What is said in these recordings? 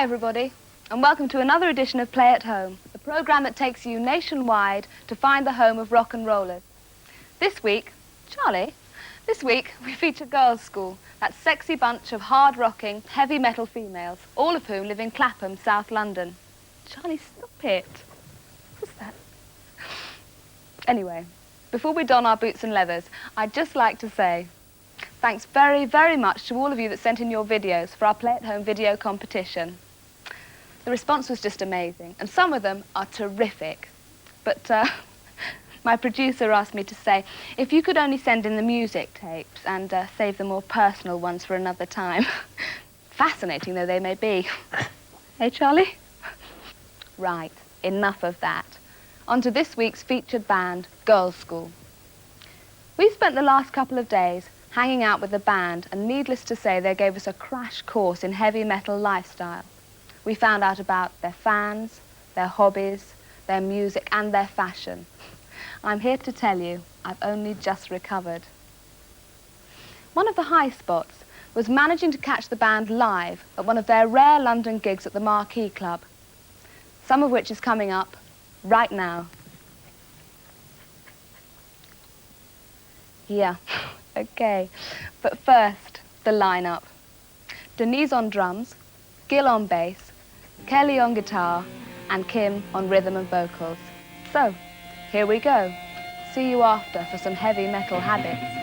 Hi everybody, and welcome to another edition of Play at Home, the programme that takes you nationwide to find the home of rock and rollers. This week, Charlie, this week we feature Girlschool, that sexy bunch of hard-rocking, heavy metal females, all of whom live in Clapham, South London. Charlie, stop it. What's that? Anyway, before we don our boots and leathers, I'd just like to say thanks very, very much to all of you that sent in your videos for our Play at Home video competition. The response was just amazing, and some of them are terrific. But my producer asked me to say, if you could only send in the music tapes and save the more personal ones for another time. Fascinating though they may be. Hey, Charlie? Right, enough of that. On to this week's featured band, Girlschool. We've spent the last couple of days hanging out with the band, and needless to say, they gave us a crash course in heavy metal lifestyle. We found out about their fans, their hobbies, their music, and their fashion. I'm here to tell you, I've only just recovered. One of the high spots was managing to catch the band live at one of their rare London gigs at the Marquee Club, some of which is coming up right now. Yeah. Okay, but first, the lineup. Denise on drums, Gil on bass, Kelly on guitar, and Kim on rhythm and vocals. So, here we go. See you after for some heavy metal habits.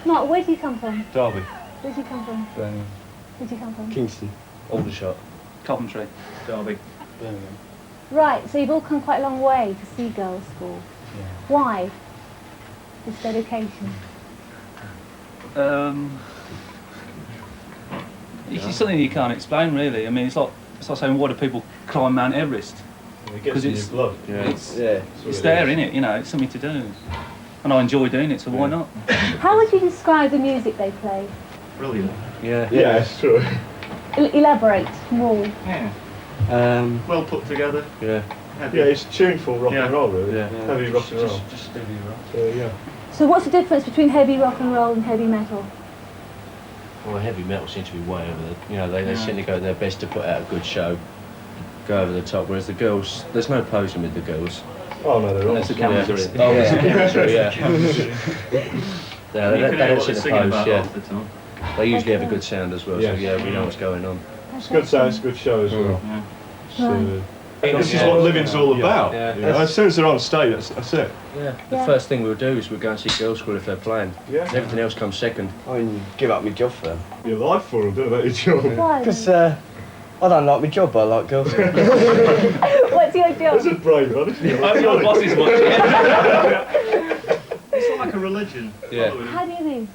Mark, where do you come from? Derby. Where do you come from? Birmingham. Where do you come from? Kingston. Aldershot. Coventry. Derby. Birmingham. Right, so you've all come quite a long way to see Girlschool. Yeah. Why this dedication? It's just something you can't explain, really. I mean, it's like saying, why do people climb Mount Everest? Because it's blood. It's there, isn't it? You know, it's something to do. and I enjoy doing it, so why not? How would you describe the music they play? Brilliant. Yeah. Yeah, it's true. Elaborate more. Yeah. Well put together. Yeah. Yeah, it's tuneful rock and roll, really. Yeah. Heavy rock and roll. Just heavy rock. Yeah. So what's the difference between heavy rock and roll and heavy metal? Well, heavy metal seems to be way over the. You know, they seem to go their best to put out a good show, go over the top. Whereas the girls, there's no posing with the girls. Oh no, they're Unless the cameras are in. Oh, there's a camera through, yeah. They don't seem to pose, yeah. They usually have a good sound as well, so yeah, we know what's going on. It's good sound, it's a good show as well. Yeah. So, this is what living's all about. Yeah. You know, as soon as they're on stage, that's it. Yeah. The first thing we'll do is we'll go and see Girlschool if they're playing. Yeah. Everything else comes second. I mean, give up my job for them. Your life for them, don't they? Your job. Why? Because I don't like my job, but I like girls. What's your job? That's a brave one, isn't it? I hope your boss is watching. It's like a religion. Yeah. Following How do you mean?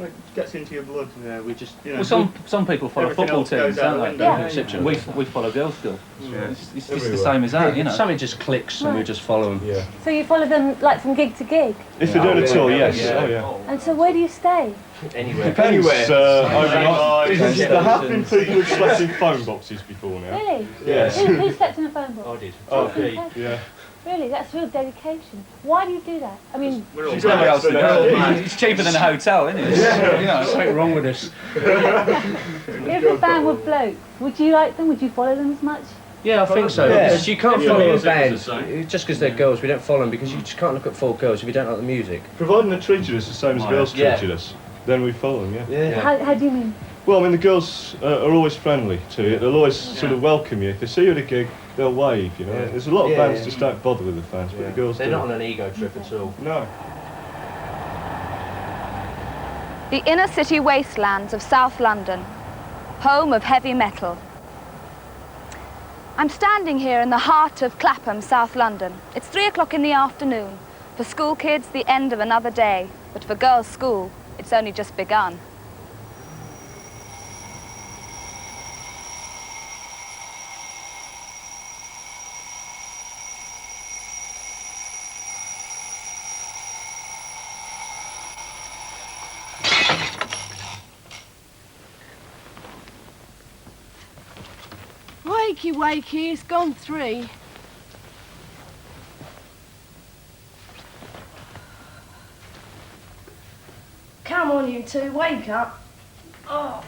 it gets into your blood. Yeah, we just. You know, Well, some people follow everything football else goes teams, out don't the they? window. Yeah. Exception. We follow girls school. Yeah. It's just the Everywhere. same as that, you know. Something just clicks and we Right. just follow them. Yeah. So you follow them like from gig to gig? If they're doing a tour, yes. Yeah. Oh yeah. And so where do you stay? Anywhere. Depends. Overnight. Depends. There have been people who've slept in phone boxes before now. Really? Yes. Who slept in a phone box? I did. Oh, Okay. yeah. Really? That's real dedication. Why do you do that? I mean, We're all She's Nowhere else to Yeah. go. It's cheaper than a hotel, isn't it? You know, Something wrong with us. if a band were blokes, would you like them? Would you follow them as much? Yeah, I think so. Yeah. Because you can't Yeah. follow a Music band is the same. just because they're girls. We don't follow them because you just can't look at 4 girls if you don't like the music. Providing they treated us the same as Oh, girls yeah. treated us, then we follow them, yeah. Yeah. How do you mean? Well, I mean, the girls are always friendly to you. They'll always sort of welcome you. If they see you at a gig, they'll wave, you know. Yeah. There's a lot of Yeah, bands yeah. just don't bother with the fans, but the girls They're do. not on an ego trip at all. No. The inner city wastelands of South London, home of heavy metal. I'm standing here in the heart of Clapham, South London. It's 3 o'clock in the afternoon. For school kids, the end of another day. But for girls' school, it's only just begun. Wakey, wakey, it's gone 3. Come on, you two, wake up. Oh.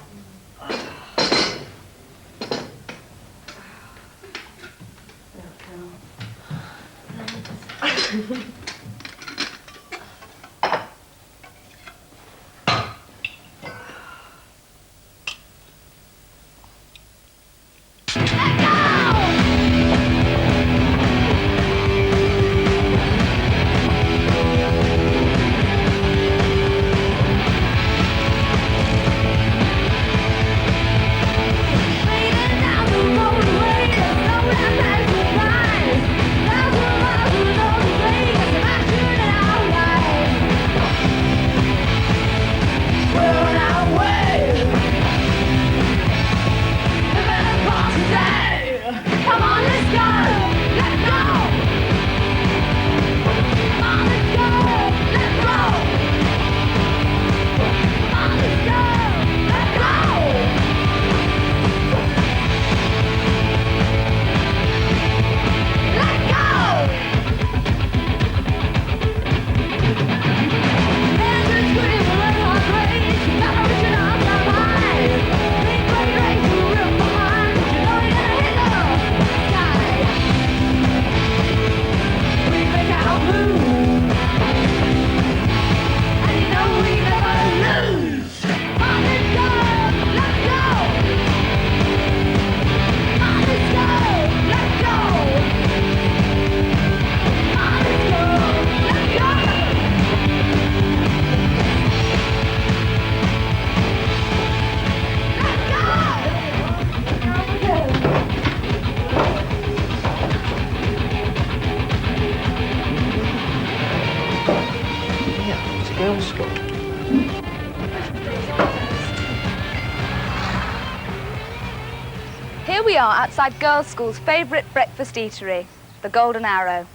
Here we are outside girls' school's favourite breakfast eatery, the Golden Arrow.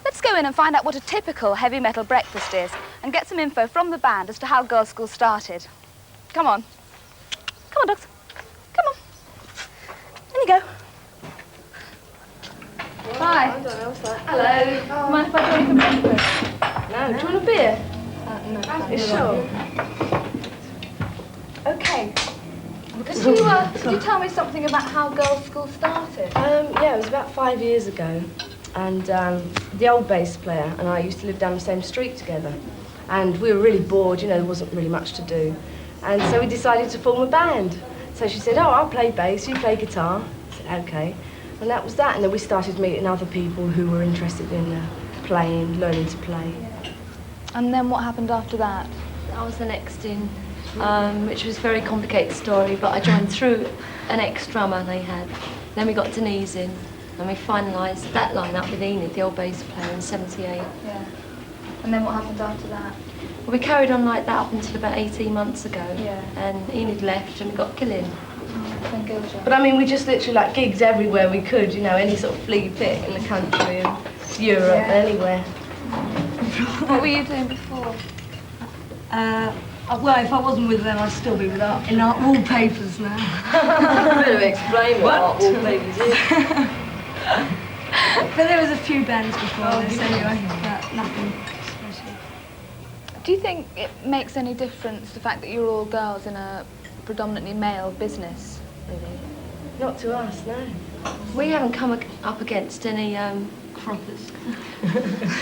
Let's go in and find out what a typical heavy metal breakfast is and get some info from the band as to how Girls' School started. Come on. Come on, dogs. Come on. In you go. Hi. I don't know what's that. Hello. Mind if I join you for breakfast? No, do you want a beer? No. You sure? Okay. Could you tell me something about how Girls' School started? Yeah, it was about 5 years ago. And the old bass player and I used to live down the same street together. And we were really bored, you know, there wasn't really much to do. And so we decided to form a band. So she said, oh, I'll play bass, you play guitar. I said, okay. And that was that. And then we started meeting other people who were interested in playing, learning to play. And then what happened after that? I was the next in, which was a very complicated story, but I joined through an ex-drummer they had. Then we got Denise in, and we finalised that lineup with Enid, the old bass player, in '78. Yeah. And then what happened after that? Well, we carried on like that up until about 18 months ago. Yeah. And Enid left, and we got Gillian. Then Gillian. But I mean, we just literally like gigs everywhere we could, you know, any sort of flea pit in the country and Europe, anywhere. What were you doing before? Well, if I wasn't with them, I'd still be with art, in art wallpapers now. A bit of explain what art wallpapers is. But there was a few bands before this anyway, but nothing special. Do you think it makes any difference, the fact that you're all girls in a predominantly male business, really? Not to us, no. We haven't come up against any, Croppers.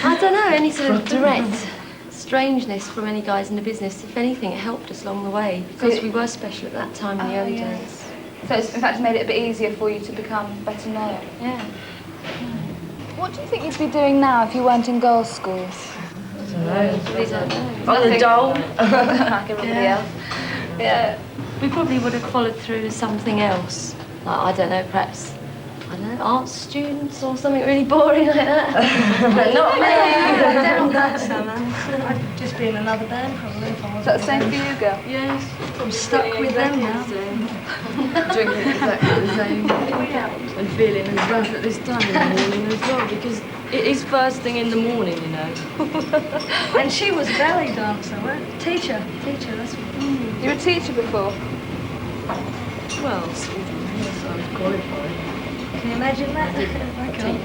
I don't know, any sort of direct strangeness from any guys in the business. If anything, it helped us along the way, because we were special at that time in the early days. So it's in fact made it a bit easier for you to become better known? Yeah. What do you think you'd be doing now if you weren't in girls' schools? I don't know. We don't know. On the dole. Like everybody else. Yeah. We probably would have followed through with something else. Like, I don't know, perhaps, I don't know, art students or something really boring like that. Not me. Down that summer. I'd just be in another band probably if I Is that wasn't the same for you, girl? Yes. I'm stuck with them now. Drinking exactly the same. And feeling as rough at this time in the morning as well, because it is first thing in the morning, you know. And she was belly dancer, right? Teacher, that's what. You were a teacher before? Well, sort of, yes, I was qualified. Can you imagine that? I can't.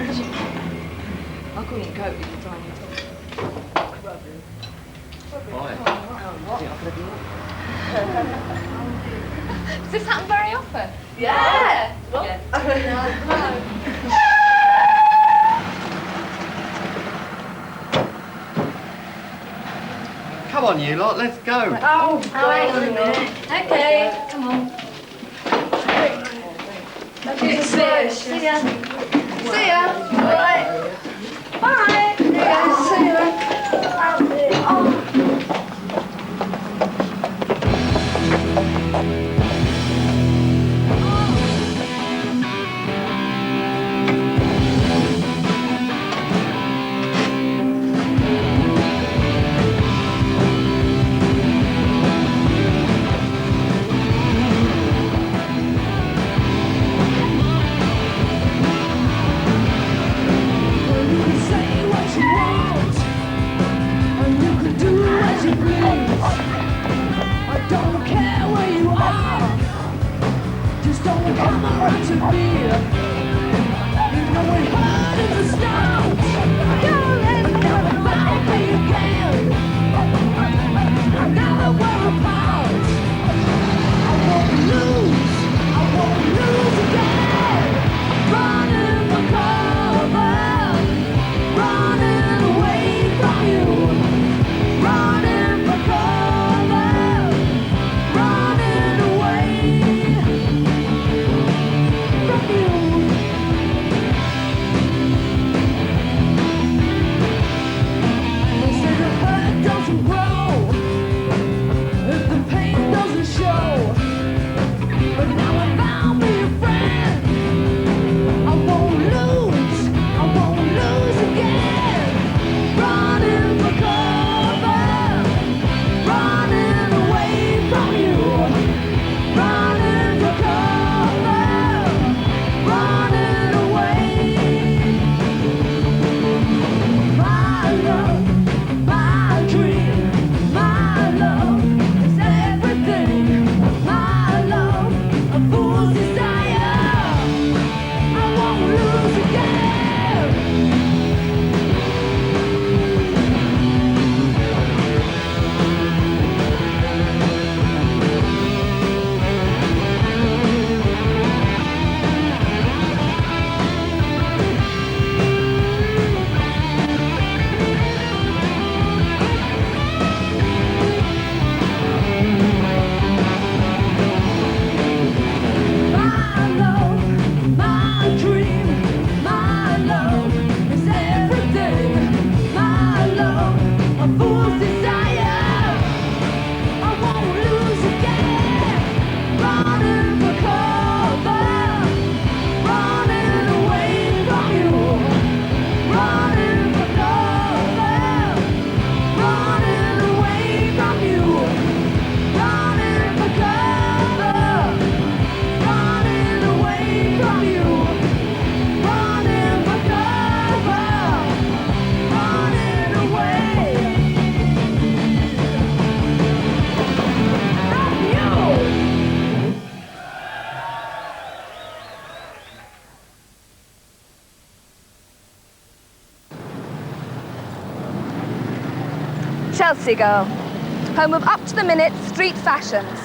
I couldn't cope with the tiny top. Does this happen very often? Yeah! Come on, you lot, let's go. Oh, hang on a minute. Okay, come on. See ya. See ya. All right. Bye. See ya. Oh. Chelsea girl, home of up-to-the-minute street fashions.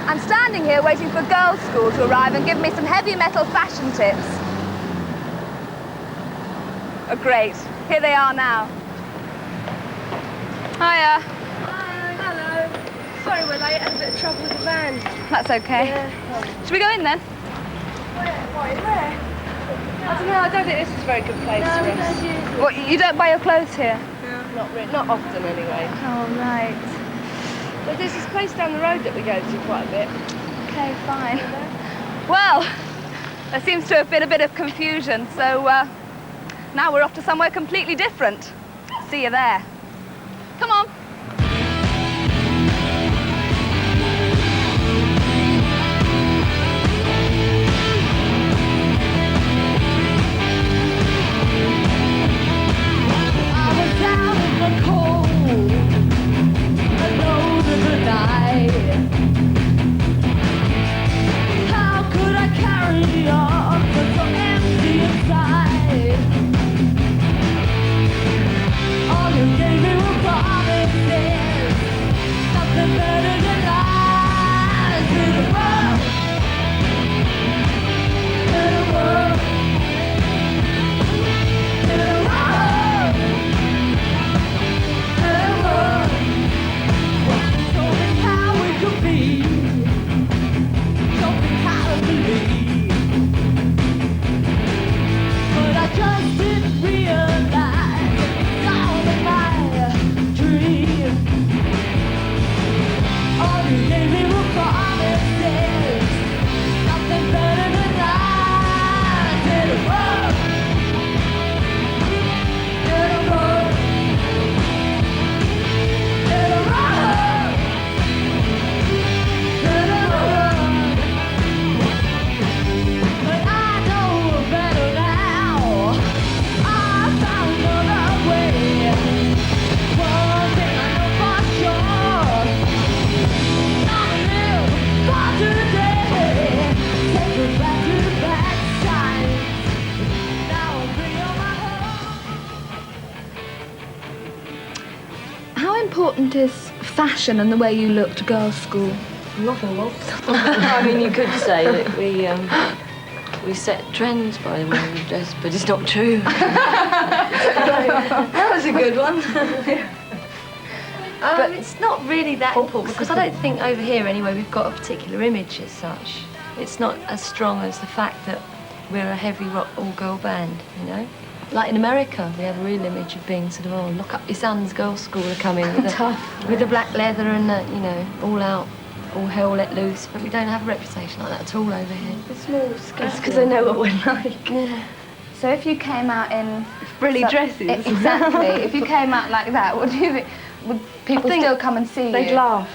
I'm standing here waiting for Girls' School to arrive and give me some heavy metal fashion tips. Oh, great. Here they are now. Hiya. Hi, hello. Sorry we're late, had a bit of trouble with the van. That's okay. Yeah. Should we go in then? Where? I don't know, I don't think this is a very good place No, for we us. don't use it. What, you don't buy your clothes here? Not often anyway. Oh, right. But there's this place down the road that we go to quite a bit. Okay, fine. Well, there seems to have been a bit of confusion, so now we're off to somewhere completely different. See you there. Come on. How important is fashion and the way you look to Girls' School? Not a lot. I mean, you could say that we set trends by the way we dress, but it's not true. That was a good one. But it's not really that important because I don't think over here anyway we've got a particular image as such. It's not as strong as the fact that we're a heavy rock all-girl band, you know? Like in America, we have a real image of being sort of, oh, look up your son's Girls' School to come in with the black leather and, you know, all out, all hell let loose. But we don't have a reputation like that at all over here. It's more scary because they know what we're like. Yeah. So if you came out in Frilly dresses. Exactly. If you came out like that, what do you think? Would people still come and see you? They'd laugh.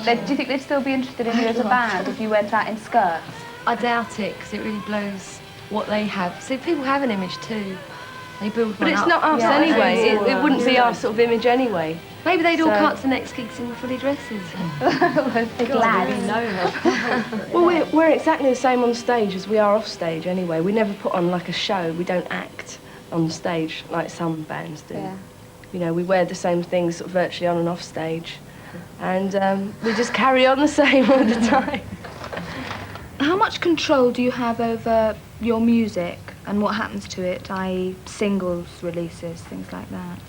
Do you think they'd still be interested in you as a band if you went out in skirts? I doubt it because it really blows what they have. See, people have an image too. They build But one it's up. not us Yeah, anyway. it's It wouldn't be our sort of image anyway. Maybe they'd all So- cut to the next gigs in fully dresses. Big God, lads. we know her. Well, we're exactly the same on stage as we are off stage anyway. We never put on like a show. We don't act on stage like some bands do. Yeah. You know, we wear the same things sort of virtually on and off stage. And we just carry on the same all the time. How much control do you have over your music and what happens to it, i.e. singles, releases, things like that?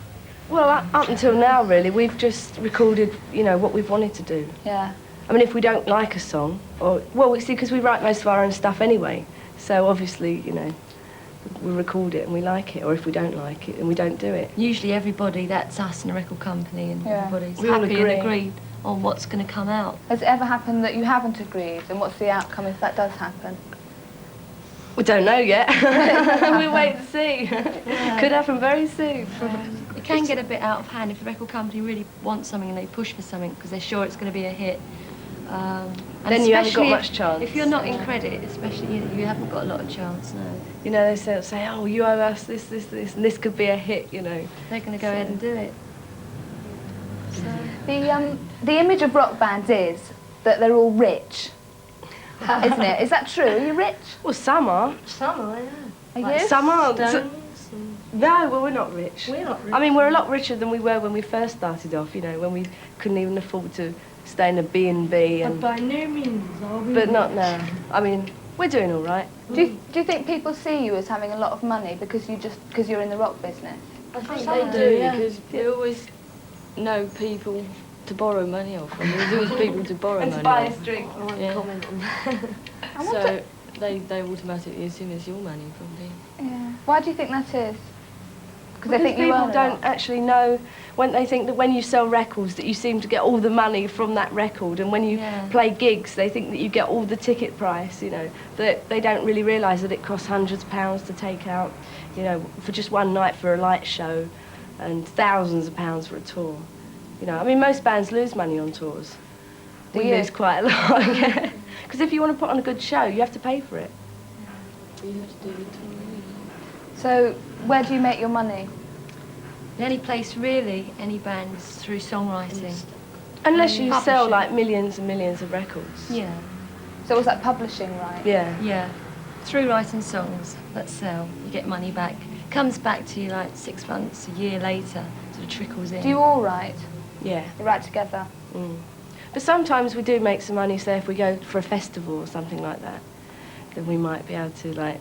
Well, up until now, really, we've just recorded, you know, what we've wanted to do. Yeah. I mean, if we don't like a song, or, well, we see, because we write most of our own stuff anyway, so obviously, you know, we record it and we like it, or if we don't like it, and we don't do it. Usually everybody, that's us in a record company, and Yeah. everybody's We all happy agree. and agreed on what's going to come out. Has it ever happened that you haven't agreed, and what's the outcome if that does happen? We don't know yet. We'll wait and see. Could happen very soon. It can get a bit out of hand if the record company really wants something and they push for something because they're sure it's going to be a hit. And Then you haven't got especially much chance. If you're not in credit, especially, you haven't got a lot of chance, no. You know, they say, oh, you owe us this, and this could be a hit, you know. They're going to go ahead and do it. So, The image of rock bands is that they're all rich, isn't it? Is that true? Are you rich? Well, some are. some are, yeah. Are Like you? Some aren't. Stones and No, well, we're not rich. We're not rich. I mean, we're a lot richer than we were when we first started off, you know, when we couldn't even afford to stay in a B&B. But by no means are we But not rich. now. I mean, we're doing all right. Do you think people see you as having a lot of money because you're in the rock business? I think Some they do, do, yeah. because we always know people to borrow money off. I mean, there's always people to borrow And money to buy off. us drinks. I won't Yeah. comment on that. So they automatically assume it's your money, probably. Yeah. Why do you think that is? Because they think you people earn a don't lot. actually know, when they think that when you sell records that you seem to get all the money from that record, and when you Yeah. play gigs they think that you get all the ticket price, you know. They don't really realise that it costs hundreds of pounds to take out, you know, for just one night for a light show, and thousands of pounds for a tour. You know, I mean, most bands lose money on tours. Do We you? lose quite a lot, yeah. Because if you want to put on a good show, you have to pay for it. You have to do the tour. So where do you make your money? The only place really any bands through songwriting. Unless you sell Publishing. like millions and millions of records. Yeah, So was that publishing, right? Yeah. yeah. Through writing songs that sell, you get money back. Comes back to you like 6 months, a year later, sort of trickles in. Do you all write? Yeah. You write together? Mm. But sometimes we do make some money, say if we go for a festival or something like that, then we might be able to, like,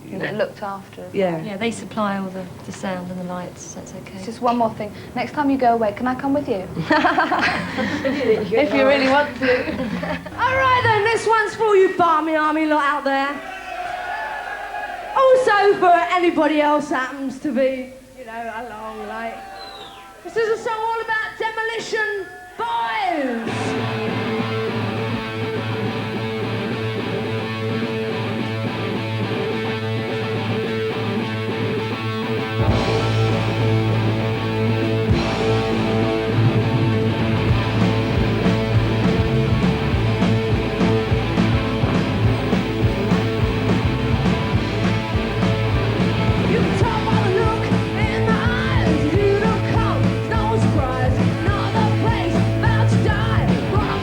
you Get know. looked after as Yeah. well. Yeah, they supply all the sound and the lights, that's okay. Just one more thing. Next time you go away, can I come with you? If you really want to. All right then, this one's for you Barmy Army lot out there. Also for anybody else happens to be, you know, along, like. This is a song all about demolition boys. You can tell by the look in the eyes, you don't come, no surprise, another place about to die. Run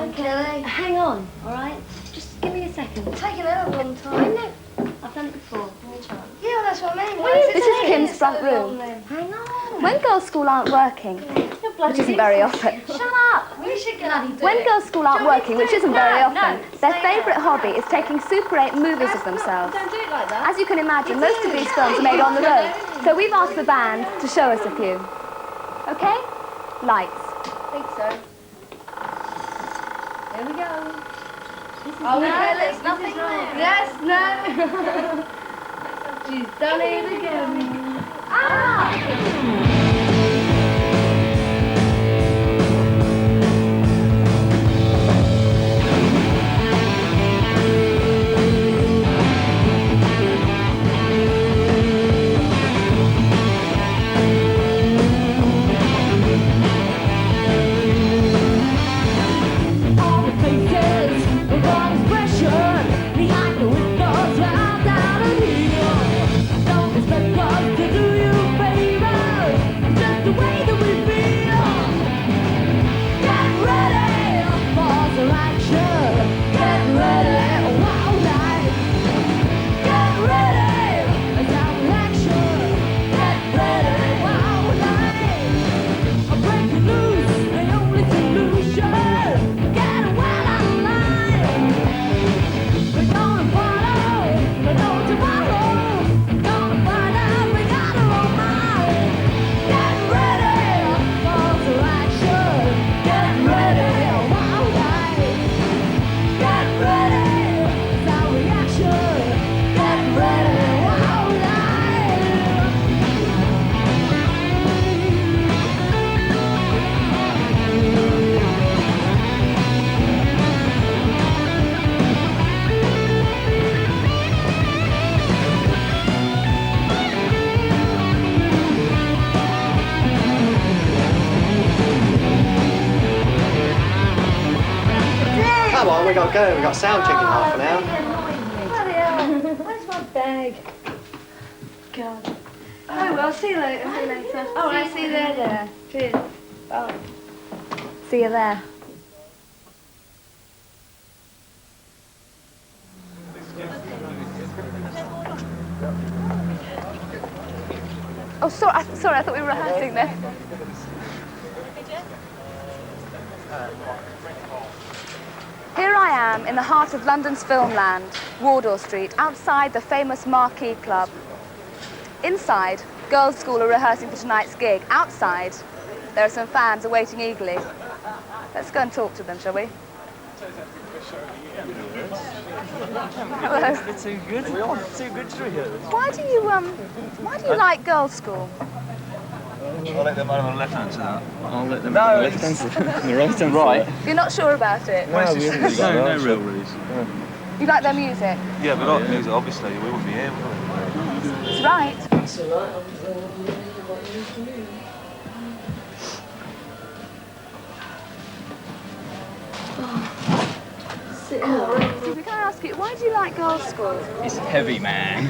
on, Kelly. Hang on, all right? Just give me a second. It's taken a long time. No, I've done it before. Give me a chance. Yeah, well, that's what I mean. This is Kim's front room. Hang on. When girls' school aren't working, which isn't very often. Shut up. We should bloody do When it. girls' school aren't working, which isn't very No, often, no, their stay favourite hobby is taking Super 8 movies of themselves. Don't do it like that. As you can imagine, most of these films are made on the road, so we've asked the band to show us a few. Okay? Lights. I think so. Here we go. Oh, no, Kelly, there's nothing there. Yes, no. She's done it again. All the faces of all expression behind the windows round down and here. Don't expect us to do you favors, just the way that we feel. Get ready for some action. Get ready, wild life. Get ready for some action. Get ready, wild life. I'm breaking loose, the only solution. Get well online. We're gonna follow, but no tomorrow. Gonna find out we got our own mind. Get ready for some action. Get ready, wild life. Get ready, some reaction. Get ready, wild life. Come on, we got to go. We got sound check in half an hour. Bloody hell. Where's my bag? God. Oh, well, see you later. See you later. Oh, I see you there, there. Cheers. Bye. See you there. Oh, sorry, I thought we were rehearsing this. Here I am in the heart of London's filmland, Wardour Street, outside the famous Marquee Club. Inside, Girls' School are rehearsing for tonight's gig. Outside, there are some fans awaiting eagerly. Let's go and talk to them, shall we? Hello. It's too good. Too good to rehearse. Why do you like Girls' School? I'll let them on the left hand side. I'll let them on the left hand side. The right hand Right. You're not sure about it? No, we haven't really got No that. real reason. You like their music? Yeah, but like music, obviously, we wouldn't be here, would we? That's right. Can I ask you, why do you like Girls' School? It's heavy, man.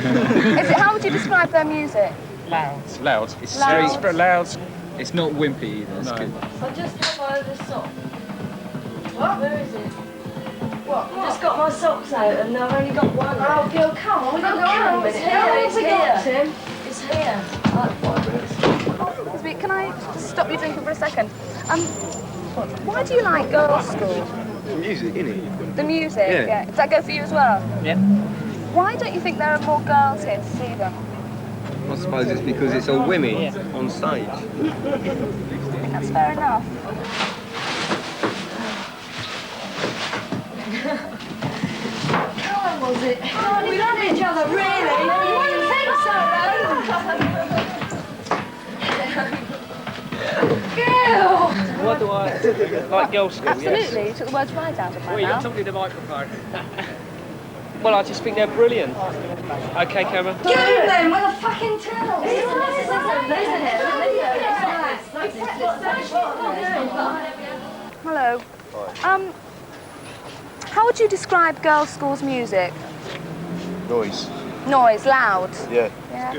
Is it, how would you describe their music? Loud. Loud. It's Loud. straight, loud. It's not wimpy either. It's good. I just got my other sock. What? Where is it? What? I just got my socks out and I've only got one. Oh, girl, come on. We've got to go. It's here. It's here. Tim? It's here. Excuse me, can I just stop you drinking for a second? Why do you like Girls' School? The music, innit? The music, Yeah. Does that go for you as well? Yeah. Why don't you think there are more girls here to see them? I suppose it's because it's all women on stage. I think that's fair enough. How was it? Oh, we love each other, really. You wouldn't think so, though. Girl! Why do I like Girls' School? Absolutely, you took the words right out of my mouth. talking to the microphone. Well, I just think they're brilliant. Okay, Cameron. Get in then with a fucking towel. Hello. How would you describe Girls' School's music? Noise. Noise, loud. Yeah. Yeah.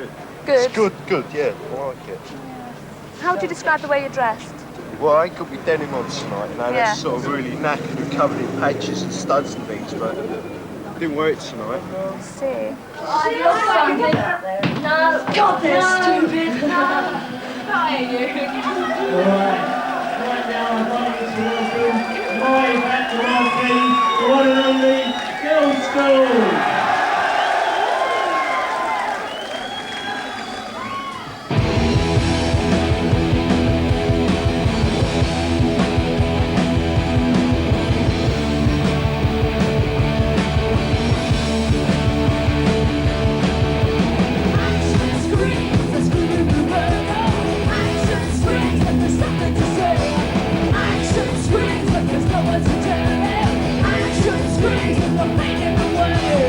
Good. Good. It's good, yeah. I like it. How would you describe the way you're dressed? Well, I ain't got my denim on tonight, you know, Yeah. that's sort of really knackered and covered in patches and studs and things, but didn't wear it tonight. I see. No, God, they're stupid. Right now, I'd like to welcome my back to welcome the one and only Girlschool. Action screams, but there's no one to tell. Action screams, but the pain in the way.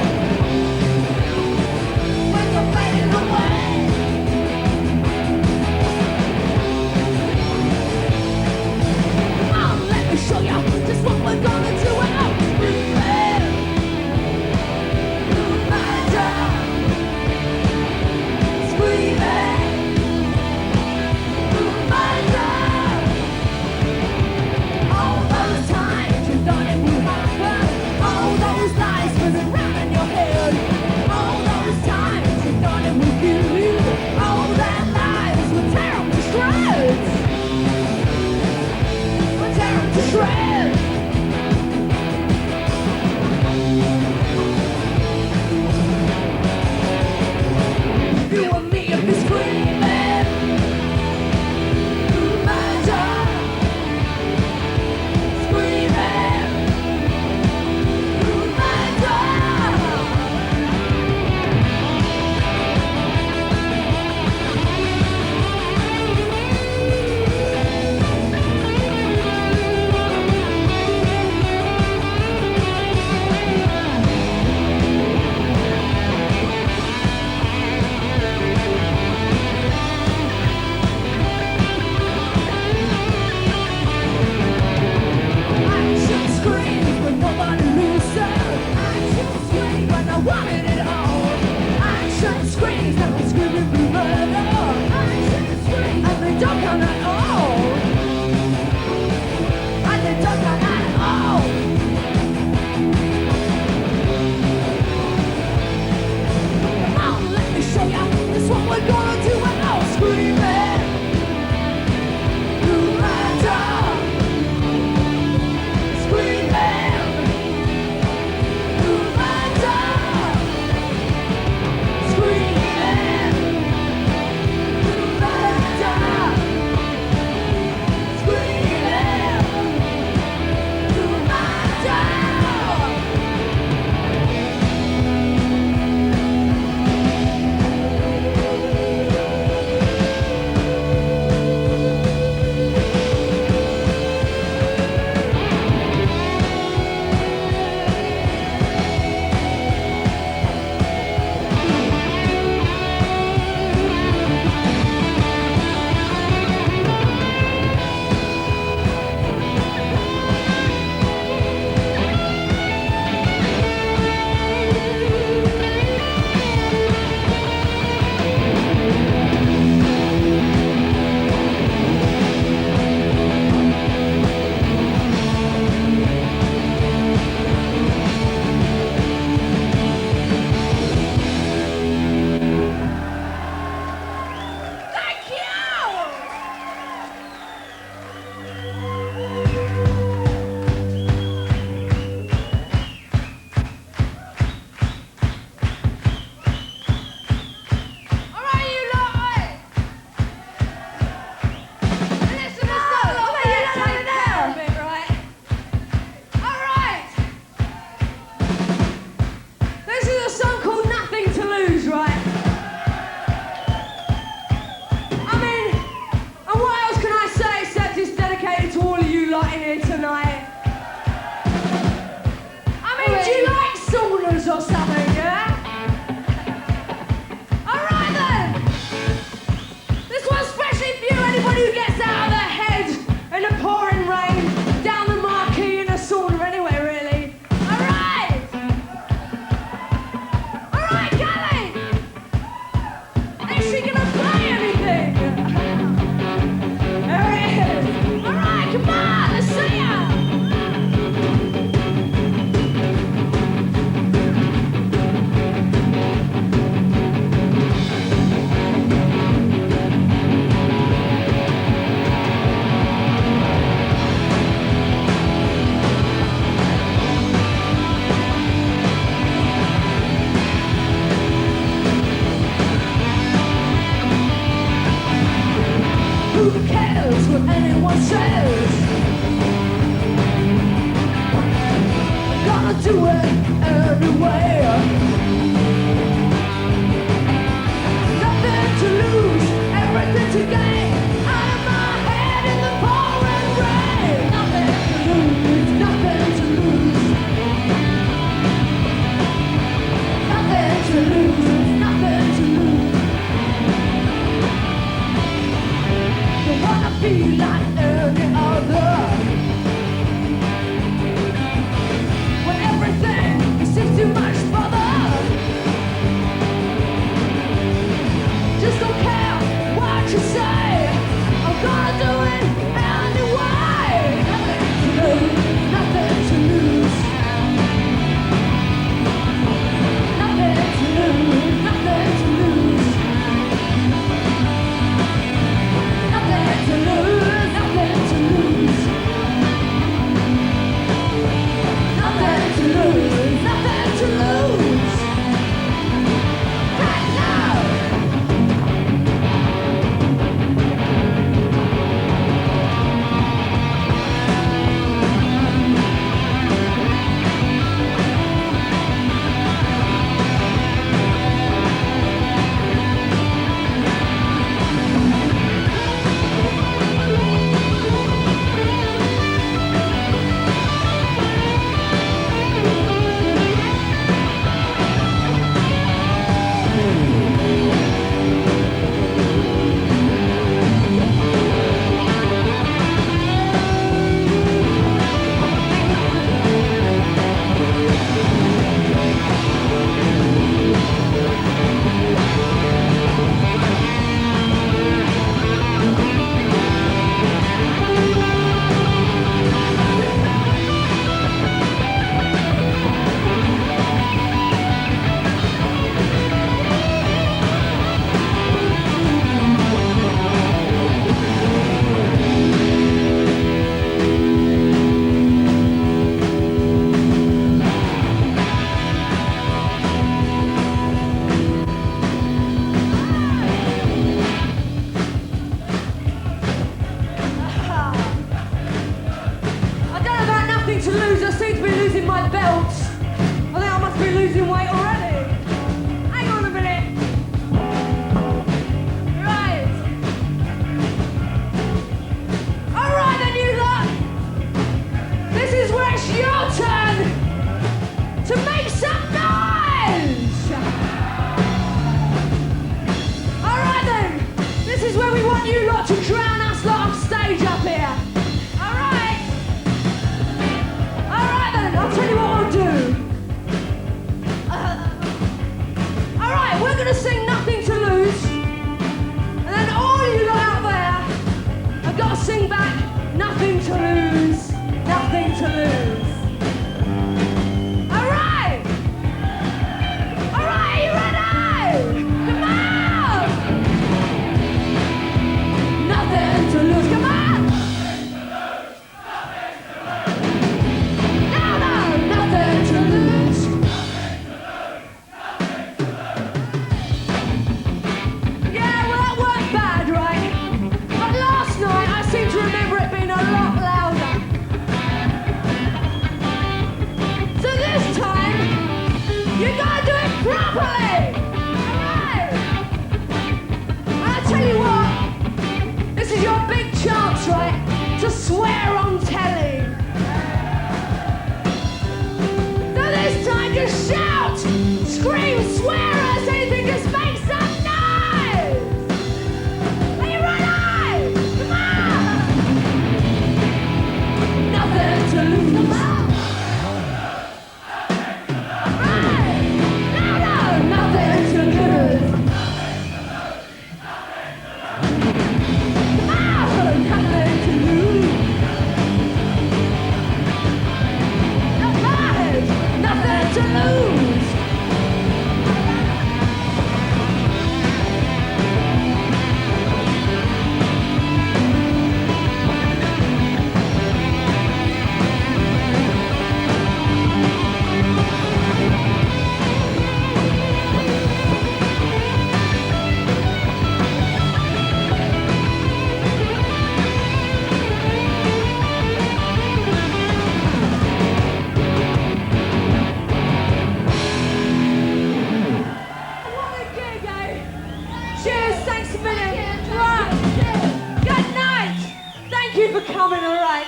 Armin, all right.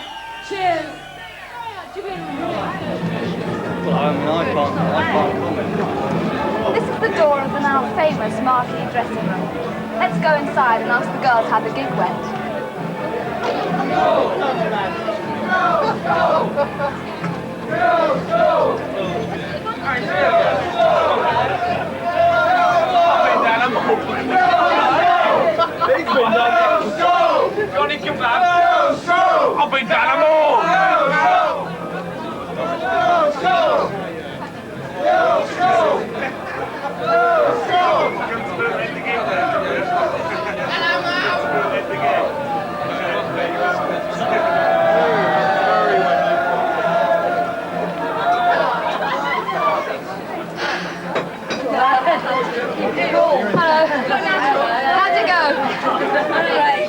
Cheers. Well, I mean, I can't comment. This is the door of the now famous marquee dressing room. Let's go inside and ask the girls how the gig went. Johnny Kebab. I've been down them all. How'd it go?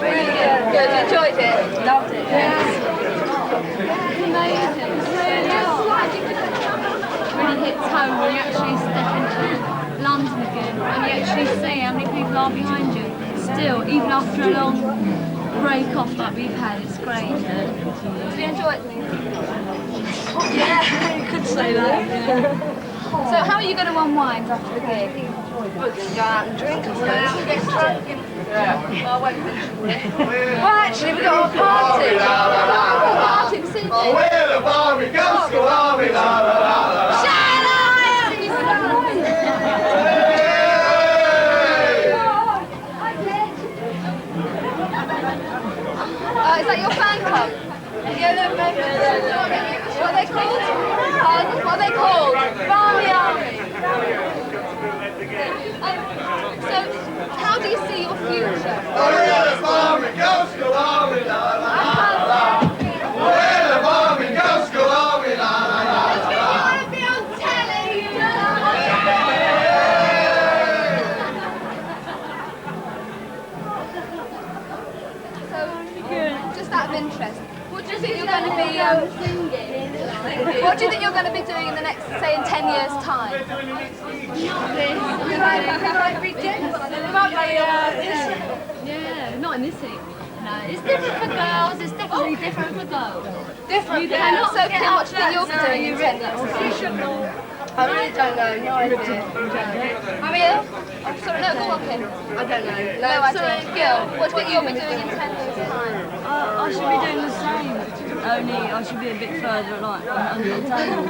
Really good. Good. You enjoyed it? Loved it. Yes. Amazing. Really hits home when you actually step into London again and you actually see how many people are behind you. Still, even after a long break off like we've had, it's great. Did you enjoy it? Yeah, you could say that. So how are you going to unwind after the gig? We're going to go out and drink, I suppose. Get drunk. Well, I won't mention it. Well, actually, we've got our party. Party this evening. Oh, we're the Barbie Girlschool Army, la la la la. Is that your fan club? Yeah, they're members. What are they called? What are they called? Barbie Army. So, how do you see your future? Oh, we're the Barbie Girlschool Army, la la la la. We're the Barbie Girlschool Army, la la la la. You want to be on telly? So, just out of interest, what do you think you're going to be? What do you think you're going to be doing in the next, say, in 10 years' time? Yeah, not in this thing. No, it's different for girls. It's definitely different for girls. Different. You cannot So, get Kim, what do you think you'll be doing in 10 years' time? I really don't know, no idea. Maria? Oh, sorry, no, go on, Kim. I don't know. No idea. Gil, what do you think you'll be doing in 10 years' time? I should be doing the same, only I should be a bit further like under the table.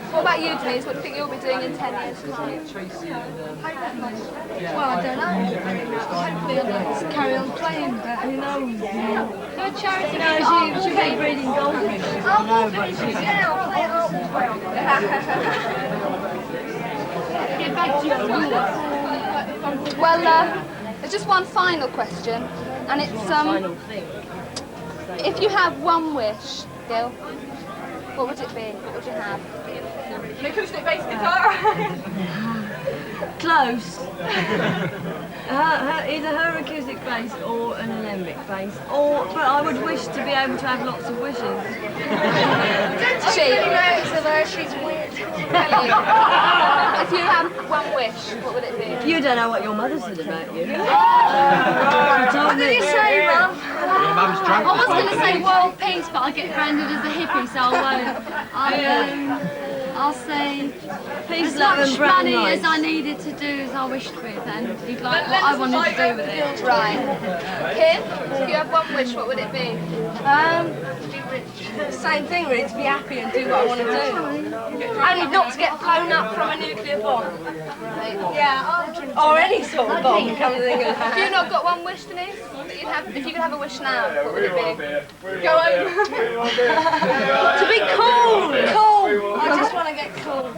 What about you, Denise? What do you think you'll be doing in 10 years' time? Well, I don't know. Hopefully I'll just carry on playing, but who knows? Do a charity. No, she keep breeding goldfish. I know, but she... Get back to your school. Well, there's just one final question, and it's if you have one wish, Gil, what would it be? What would you have? An acoustic bass guitar. Close. Either her acoustic bass or an alembic bass, but I would wish to be able to have lots of wishes. She. Of her, she's weird. If you had one wish, what would it be? You don't know what your mother said about you. She told What did you say, Mum? Your mum's drunk. I was going to say world peace, but I get branded as a hippie, so I won't. I'll say peace, as love, much and brown money rice. as I needed to do as I wished with, and he'd like what I wanted to do with it. Right. Kim, if you have one wish, what would it be? Same thing, really, to be happy and do what I want to do. Only not to get blown up from a nuclear bomb. Yeah. Or any sort of bomb, come to think of Have you that. not got one wish, Denise? That you'd have, if you could have a wish now, what would it be? Go home. To be cool! Cool! I just want to get cool.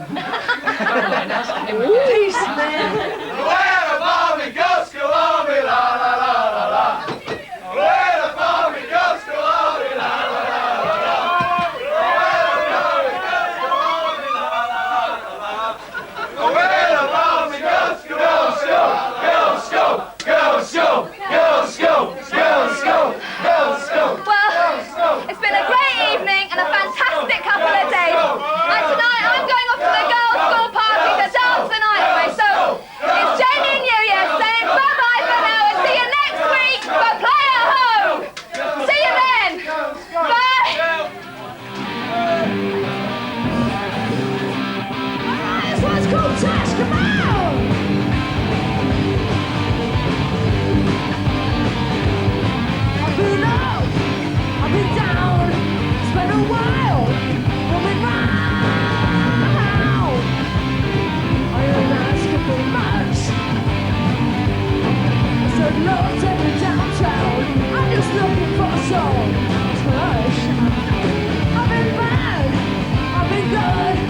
Peace, man. We're the Barbie Girlschool Army, la la la la la. We're the Barbie Girlschool Army, la la la la la. We're the Barbie Girlschool, Girlschool, Girlschool, Girlschool, Girlschool, Girlschool, Girlschool. Well, it's been a great evening and a fantastic so much. I've been bad, I've been good.